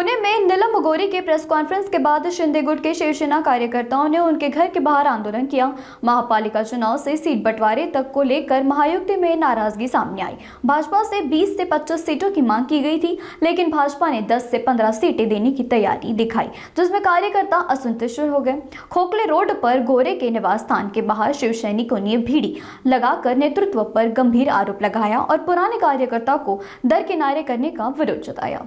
पुणे में नीलम गोरी के press conference के बाद शिंदे गुट के शिवसेना कार्यकर्ताओं ने उनके घर के बाहर आंदोलन किया। महापालिका चुनाव से सीट बंटवारे तक को लेकर महायुति में नाराजगी सामने आई। भाजपा से 20 से 25 सीटों की मांग की गई थी, लेकिन भाजपा ने 10 से 15 सीटें देने की तैयारी दिखाई, जिसमें कार्यकर्ता असंतुष्ट हो गए। खोखले रोड पर गोरे के निवास स्थान के बाहर शिव सैनिकों ने भीड़ी लगाकर नेतृत्व पर गंभीर आरोप लगाया और पुराने कार्यकर्ता को दरकिनारे करने का विरोध जताया।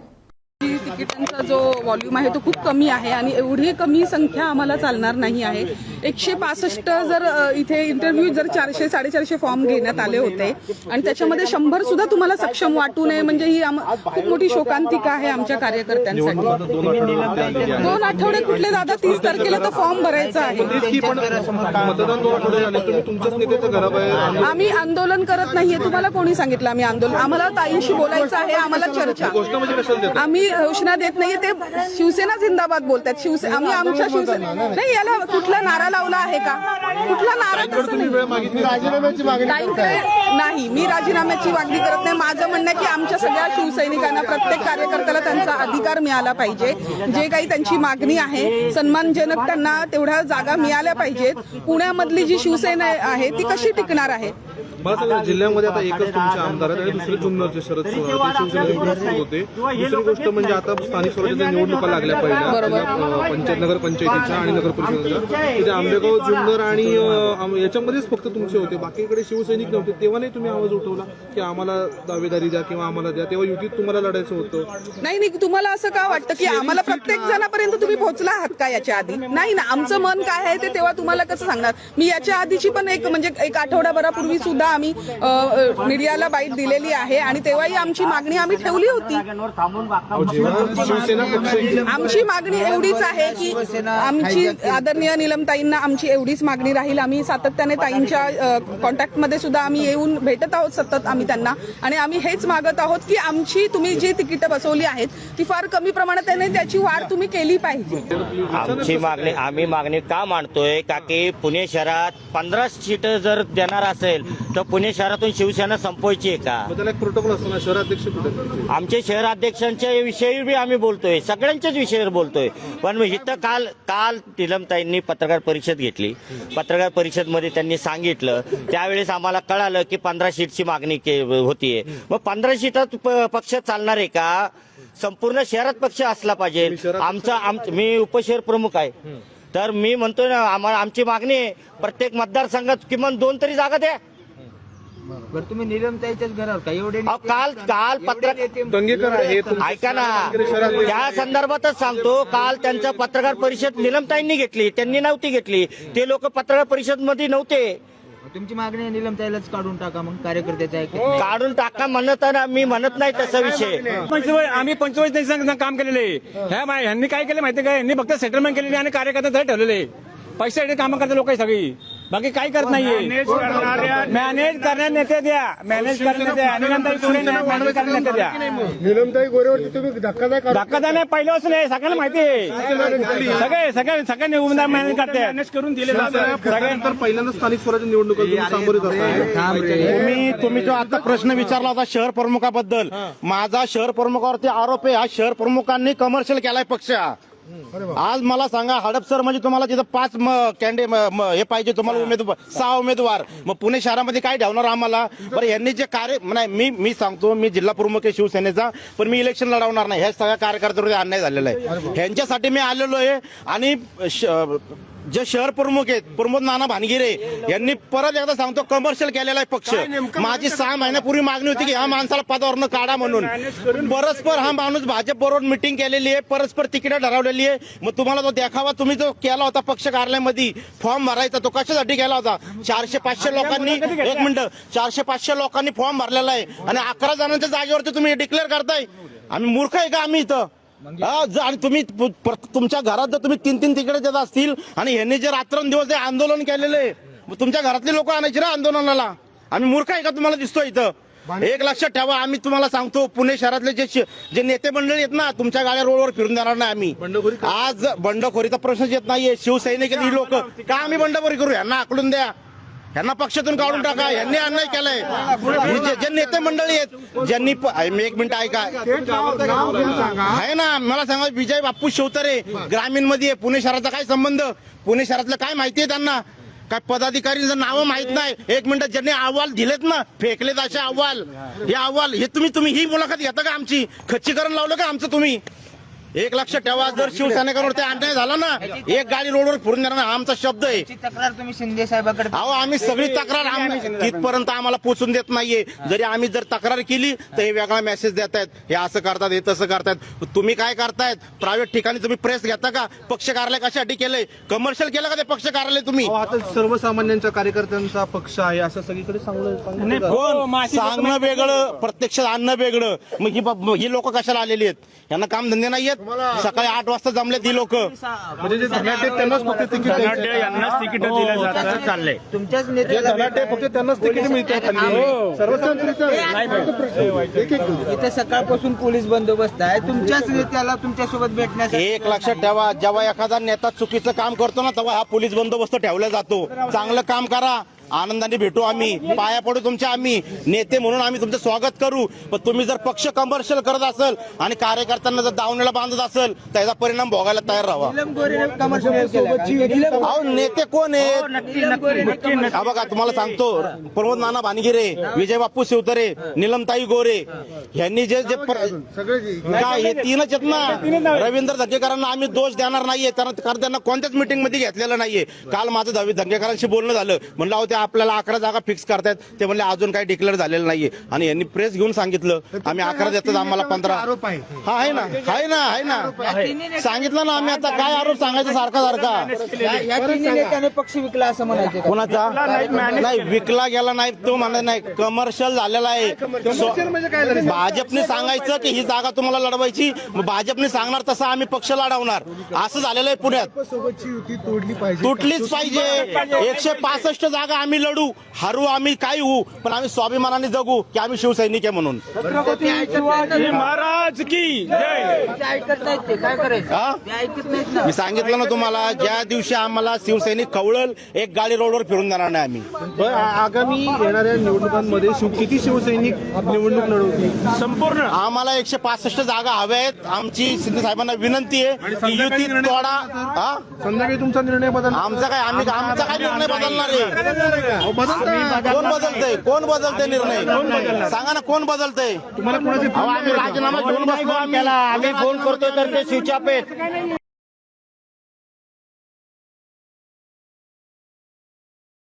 तिकिटांचा जो व्हॉल्यूम आहे तो खूप कमी आहे आणि एवढी कमी संख्या आम्हाला चालणार नाही आहे। 165 जर इथे इंटरव्ह्यू जर 400 450 फॉर्म घेण्यात आले होते आणि त्याच्यामध्ये 100 सुद्धा तुम्हाला सक्षम वाटू नये म्हणजे ही खूप मोठी शोकांतिका आहे आमच्या कार्यकर्त्यांसाठी। 2 आठवडे कुठले दादा 30 तारखेला तर फॉर्म भरायचा आहे। आम्ही आंदोलन करत नाहीये, तुम्हाला कोणी सांगितलं आम्ही आंदोलन? आम्हाला ताईंशी बोलायचं आहे, आम्हाला चर्चा। आम्ही घोषणा देत नाहीये, ते शिवसेना जिंदाबाद बोलतात। आम्ही आमच्या शिवसेना नाही, याला कुठला नारा लावला आहे का? कुठला नारा नाही, मी राजीनाम्याची मागणी करत नाही। माझं म्हणणं आहे की आमच्या सगळ्या शिवसैनिकांना, प्रत्येक कार्यकर्त्याला त्यांचा अधिकार मिळाला पाहिजे। जे काही त्यांची मागणी आहे सन्मानजनक त्यांना तेवढ्या जागा मिळाल्या पाहिजेत। पुण्यामधली जी शिवसेना आहे ती कशी टिकणार आहे? जिल्ह्यामध्ये आता एकच तुमचे आमदार आहेत आणि दुसरे जुन्नरचे शरद शिवसेना होते। दुसरी गोष्ट म्हणजे आता स्थानिक स्वराज्याच्या निवडणुका लागल्या पहिल्या नगर पंचायतीच्या आणि नगर परिषदेच्या, तिथे आंबेगाव, जुन्नर आणि याच्यामध्येच फक्त तुमचे होते, बाकीकडे शिवसैनिक नव्हते। तेव्हा नाही तुम्ही आवाज उठवला की आम्हाला दावेदारी द्या किंवा आम्हाला द्या, तेव्हा युतीत तुम्हाला लढायचं होतं? नाही, तुम्हाला असं का वाटतं की आम्हाला प्रत्येक जणापर्यंत तुम्ही पोहोचला आहात का याच्या आधी? नाही ना, आमचं मन काय आहे ते तेव्हा तुम्हाला कसं सांगणार? मी याच्या आधीची पण एक आठवडाभरापूर्वी सुद्धा आम्ही मीडियाला बाईट दिलेली आहे आणि तेव्हाही आमची मागणी आम्ही ठेवली होती। आमची मागणी एवढीच आहे की आमची आदरणीय नीलमताईंना आमची एवढीच मागणी राहील। आम्ही सातत्याने ताईंच्या कॉन्टॅक्ट मध्ये सुद्धा आम्ही येऊन भेटत आहोत सतत आम्ही त्यांना, आणि आम्ही हेच मागत आहोत की आमची तुम्ही जी तिकीटं बसवली आहेत ती फार कमी प्रमाणात आहे, त्याची वाढ तुम्ही केली पाहिजे। आम्ही मागणी का मांडतोय का की पुणे शहरात 15 सीट जर देणार असेल तर पुणे शहरातून शिवसेना संपवायची आहे का? प्रोटोकॉल असतो ना, शहराध्यक्ष आमचे शहराध्यक्षांच्या विषयी बी आम्ही बोलतोय, सगळ्यांच्याच विषयावर बोलतोय। पण इथं काल नीलमताईंनी पत्रकार परिषद घेतली, पत्रकार परिषद मध्ये त्यांनी सांगितलं, त्यावेळेस आम्हाला कळालं की 15 सीटची मागणी होतीये। मग 15 सीटात पक्ष चालणार आहे का? संपूर्ण शहरात पक्ष असला पाहिजे। मी उपशहर प्रमुख आहे, तर मी म्हणतोय ना, आमची मागणी आहे प्रत्येक मतदारसंघात किमान 2 तरी जागा द्या। तुम्ही नीलमताईच्याच घरावर का एवढे? काल दंगेकर आहेत, ऐका ना, त्या संदर्भातच सांगतो। काल त्यांचं पत्रकार परिषद नीलमताईंनी घेतली, त्यांनी नव्हती घेतली, ते लोक पत्रकार परिषद मध्ये नव्हते। तुमची मागणी आहे नीलमताईलाच काढून टाका, मग कार्यकर्त्याचा काढून टाका म्हणत ना, मी म्हणत नाही तसा विषय। आम्ही 45 काम केलेले, ह्यांनी काय केलं माहिती काय? यांनी फक्त सेटलमेंट केलेली आणि कार्यकर्ते ठेवलेले, पैसे काम करते लोक सगळी, बाकी काही करत नाहीये। मॅनेज करण्यात नेते द्या, मॅनेज करण्यात द्या आणि नंतर मॅनेज करण्यात नेते द्या। नीलमताई गोरेवरती तुम्ही धक्का नाही, पहिल्यापासून आहे, सगळ्यांना माहिती आहे। सगळे उमेदवार मॅनेज करते, मॅनेज करून दिले। सगळ्यानंतर पहिल्यांदा स्थानिक स्वराज्य निवडणुका सामोरे जातात। तुम्ही जो आता प्रश्न विचारला होता शहर प्रमुखाबद्दल, माझा शहर प्रमुखावरती आरोप आहे, हा शहर प्रमुखांनी कमर्शियल केलाय पक्ष। आज मला सांगा, हडपसर म्हणजे तुम्हाला तिथं 5 हे पाहिजे तुम्हाला उमेदवार, 6 उमेदवार, मग पुणे शहरामध्ये काय ठेवणार आम्हाला? बरं, यांनी जे कार्य मी सांगतो, मी जिल्हा प्रमुख आहे शिवसेनेचा, पण मी इलेक्शन लढवणार नाही। ह्या सगळ्या कार्यकर्त्यांवर अन्याय झालेला आहे, ह्यांच्यासाठी मी आलेलो आहे। आणि जे शहर प्रमुख आहेत प्रमोद नाना भानगिरे यांनी परत एकदा सांगतो कमर्शियल केलेला आहे पक्ष। माझी 6 महिन्यापूर्वी मागणी होती की ह्या माणसाला पदावरनं काढा म्हणून। परस्पर हा माणूस भाजप बरोबर मिटिंग केलेली आहे, परस्पर तिकीट ठरवलेली आहे। मग तुम्हाला तो देखावा तुम्ही जो केला होता पक्ष कार्यालयामध्ये फॉर्म भरायचा, तो कशासाठी केला होता? 400-500 लोकांनी, 1 मिनिट, 400-500 लोकांनी फॉर्म भरलेला आहे आणि 11 जणांच्या जागेवरती तुम्ही डिक्लेअर करताय? आम्ही मूर्ख आहे का आम्ही इथं? आणि तुम्ही तुमच्या घरात जर तुम्ही 3-3 तिकडे देत असतील आणि ह्यांनी जे रात्रंदिवस आंदोलन केलेले, तुमच्या घरातली लोक आणायची ना आंदोलनाला? आम्ही मूर्ख आहे का तुम्हाला दिसतो इथं? एक लक्षात ठेवा, आम्ही तुम्हाला सांगतो, पुणे शहरातले जे नेते मंडळी आहेत ना, तुमच्या गाड्या रोडवर फिरून देणार नाही आम्ही। आज बंडखोरीचा प्रश्नच येत नाहीये, शिवसैनिक ही लोक का आम्ही बंडखोरी करू? यांना आकलून द्या, यांना पक्षातून काढून टाका. यांनी अन्याय केलाय. जे नेते मंडळी आहेत ज्यांनी एक मिनिट ऐका आहे ना, मला सांगा विजय बाप्पू शिवतारे ग्रामीण मध्ये पुणे शहराचा काय संबंध? पुणे शहरातलं काय माहिती आहे त्यांना? काय पदाधिकारींचं नावं माहित नाही? एक मिनिट, ज्यांनी अहवाल दिलेत ना, फेकलेत असे अहवाल, हे अहवाल हे तुम्ही ही मुलाखत घेता का? आमची खच्चीकरण लावलं का आमचं तुम्ही? एक लक्ष ठेवा, जर शिवसैनिकांवरती अन्याय झाला ना, एक गाडी रोडवर फिरून देणार नाही, आमचा शब्द आहे. तक्रार तुम्ही शिंदे साहेबाकडे अहो आम्ही सगळी तक्रार तिथपर्यंत आम्हाला पोचून देत नाहीये. जरी आम्ही जर तक्रार केली तर हे वेगळा मेसेज देतायत, हे असं करतात, हे तसं करतायत. तुम्ही काय करतायत? प्रायव्हेट ठिकाणी तुम्ही प्रेस घेता का? पक्ष कार्यालय कशासाठी केलंय? कमर्शियल केलं का ते पक्ष कार्यालय तुम्ही? आता सर्वसामान्यांच्या कार्यकर्त्यांचा पक्ष आहे असं सगळीकडे सांगलं. सांगणं वेगळं, प्रत्यक्षात आणणं वेगळं. मग ही लोक कशाला आलेली आहेत? यांना काम धंदे नाहीयेत? सकाळी 8 वाजता जमलेत ही लोक. म्हणजे जे धनाटे त्यांनाच फक्त तिकीट यांनाच तिकीट दिलं जातं. चाललंय. तुमच्याच नेत्याला धनाटे फक्त त्यांनाच तिकीट मिळतात. इथे सकाळपासून पोलीस बंदोबस्त आहे. तुमच्याच नेत्याला तुमच्यासोबत भेटण्यासाठी एक लक्षात ठेवा, जेव्हा एखादा नेता चुकीचं काम करतो ना, तेव्हा हा पोलीस बंदोबस्त ठेवला जातो. चांगलं काम करा, आनंदाने भेटू, आम्ही पाया पडू तुमच्या. आम्ही नेते म्हणून आम्ही तुमचं स्वागत करू. पण तुम्ही जर पक्ष कमर्शियल करत असेल आणि कार्यकर्त्यांना जर दावणीला बांधत असेल, त्याचा परिणाम भोगायला तयार राहा. नीलम गोरेने कमर्शियल केलं का? अहो नेते कोण आहेत? हा बघा, तुम्हाला सांगतो, प्रमोद नाना भानगिरे, विजय बाप्पू शिवतारे, नीलमताई गोरे यांनी जे काय हे तीनच आहेत ना. रवींद्र धंगेकरांना आम्ही दोष देणार नाहीये, कारण त्यांना कोणत्याच मीटिंग मध्ये घेतलेलं नाहीये. काल माझं धंगेकरांशी बोलणं झालं, म्हणलं अहो आपल्याला 11 जागा फिक्स करतायत. ते म्हणले अजून काही डिक्लेअर झालेलं नाहीये. आणि यांनी प्रेस घेऊन सांगितलं आम्ही 11 देतात, आम्हाला 15. हा आहे ना, आहे ना, आहे ना, सांगितलं ना आम्ही. आता काय आरोप सांगायचा सारखा या तिन्ही नेत्याने पक्ष विकला असं म्हणायचं का? कोणाचा? नाही, विकला गेला नाही तो म्हणत नाही, कमर्शियल झालेला आहे. भाजपने सांगायचं की ही जागा तुम्हाला लढवायची, भाजपने सांगणार तसं आम्ही पक्ष लढवणार, असं झालेलं आहे पुण्यात. तुटलीच पाहिजे. 165 जागा आम्ही लढू, हरू, आम्ही काय होऊ, पण आम्ही स्वाभिमानाने जगू की आम्ही शिवसैनिक आहे म्हणून. महाराज की जय. ते ऐकत नाहीत, ते काय करायचं? हा? ते ऐकत नाहीत ना. मी सांगितलं ना तुम्हाला, ज्या दिवशी आम्हाला शिवसैनिक कवळल, एक गाडी रोडवर फिरून देणार नाही आम्ही. पण आगामी येणाऱ्या निवडणुकांमध्ये किती शिवसैनिक निवडणूक लढवतील? संपूर्ण आम्हाला 165 जागा हव्या आहेत. आमची शिंदे साहेबांना विनंती आहे की युती तोडा. हा? संध्याकाळी तुमचा निर्णय बदल. आमचा काय निर्णय बदलणार आहे? कोण बदलतंय? कोण बदलतंय निर्णय? सांगा ना, कोण बदलतंय? तुम्हाला कोणाचे आम्ही राजीनामा घेऊन बसलो. आम्ही फोन करतो तर ते स्विच ऑफ आहेत.